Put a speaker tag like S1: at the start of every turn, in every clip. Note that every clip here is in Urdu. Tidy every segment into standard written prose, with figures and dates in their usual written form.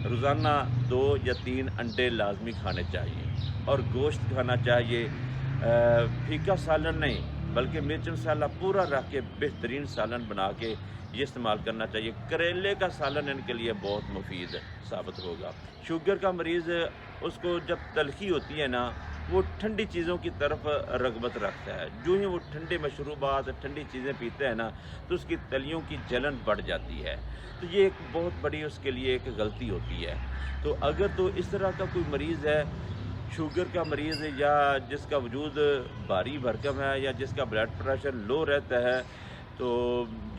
S1: روزانہ 2 یا 3 انڈے لازمی کھانے چاہیے اور گوشت کھانا چاہیے۔ پھیکا سالن نہیں بلکہ مرچ مسالہ پورا رکھ کے بہترین سالن بنا کے یہ استعمال کرنا چاہیے۔ کریلے کا سالن ان کے لیے بہت مفید ثابت ہوگا۔ شوگر کا مریض، اس کو جب تلخی ہوتی ہے نا، وہ ٹھنڈی چیزوں کی طرف رغبت رکھتا ہے۔ جو ہی وہ ٹھنڈے مشروبات، ٹھنڈی چیزیں پیتے ہیں نا، تو اس کی تلیوں کی جلن بڑھ جاتی ہے۔ تو یہ ایک بہت بڑی اس کے لیے ایک غلطی ہوتی ہے۔ تو اگر تو اس طرح کا کوئی مریض ہے، شوگر کا مریض ہے، یا جس کا وجود بھاری بھرکم ہے، یا جس کا بلڈ پریشر لو رہتا ہے، تو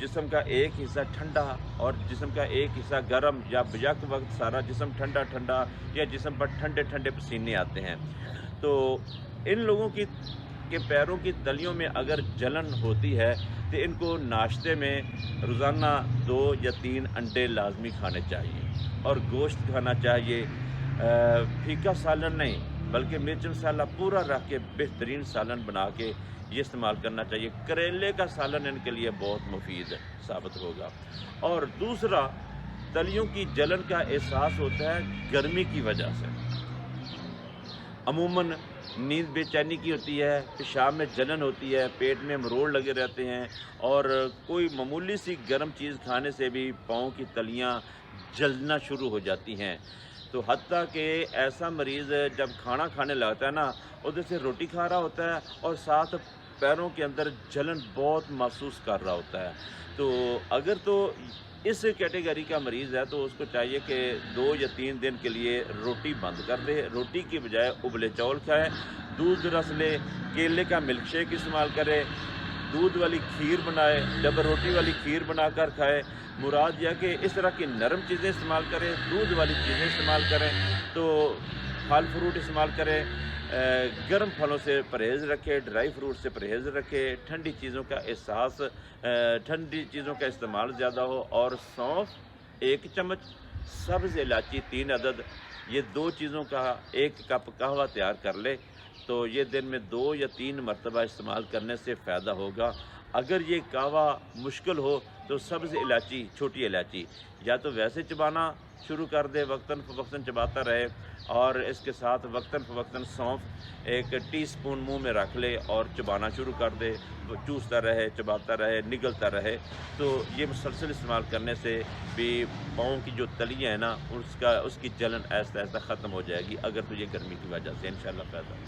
S1: جسم کا ایک حصہ ٹھنڈا اور جسم کا ایک حصہ گرم، یا بیک وقت سارا جسم ٹھنڈا ٹھنڈا، یا جسم پر ٹھنڈے ٹھنڈے پسینے آتے ہیں، تو ان لوگوں کے پیروں کی تلیوں میں اگر جلن ہوتی ہے تو ان کو ناشتے میں روزانہ 2 یا 3 انڈے لازمی کھانے چاہیے اور گوشت کھانا چاہیے۔ پھیکا سالن نہیں بلکہ مرچ مسالہ پورا رکھ کے بہترین سالن بنا کے یہ استعمال کرنا چاہیے۔ کریلے کا سالن ان کے لیے بہت مفید ثابت ہوگا۔ اور دوسرا، تلیوں کی جلن کا احساس ہوتا ہے گرمی کی وجہ سے۔ عموماً نیند بے چینی کی ہوتی ہے، پیشاب میں جلن ہوتی ہے، پیٹ میں مروڑ لگے رہتے ہیں، اور کوئی معمولی سی گرم چیز کھانے سے بھی پاؤں کی تلیاں جلنا شروع ہو جاتی ہیں۔ تو حتیٰ کہ ایسا مریض جب کھانا کھانے لگتا ہے نا، ادھر سے روٹی کھا رہا ہوتا ہے اور ساتھ پیروں کے اندر جلن بہت محسوس کر رہا ہوتا ہے۔ تو اگر تو اس کیٹیگری کا مریض ہے تو اس کو چاہیے کہ 2 یا 3 دن کے لیے روٹی بند کر دے، روٹی کی بجائے ابلے چاول کھائے، دودھ رس لے، کیلے کا ملک شیک استعمال کرے، دودھ والی کھیر بنائے، ڈبل روٹی والی کھیر بنا کر کھائے۔ مراد یہ کہ اس طرح کی نرم چیزیں استعمال کریں، دودھ والی چیزیں استعمال کریں، تو پھل فروٹ استعمال کریں، گرم پھلوں سے پرہیز رکھے، ڈرائی فروٹ سے پرہیز رکھے، ٹھنڈی چیزوں کا احساس، ٹھنڈی چیزوں کا استعمال زیادہ ہو، اور سونف 1 چمچ، سبز الائچی 3 عدد، یہ 2 چیزوں کا 1 کپ قہوہ تیار کر لے، تو یہ دن میں 2 یا 3 مرتبہ استعمال کرنے سے فائدہ ہوگا۔ اگر یہ قہوہ مشکل ہو تو سبز الائچی، چھوٹی الائچی، یا تو ویسے چبانا شروع کر دے، وقتاً فوقتاً چباتا رہے، اور اس کے ساتھ وقتاً فوقتاً سونف 1 ٹی سپون منہ میں رکھ لے اور چبانا شروع کر دے، وہ چوستا رہے، چباتا رہے، نگلتا رہے، تو یہ مسلسل استعمال کرنے سے بھی پاؤں کی جو تلیاں ہیں نا، اس کی جلن آہستہ آہستہ ختم ہو جائے گی، اگر تو یہ گرمی کی وجہ سے انشاءاللہ فائدہ۔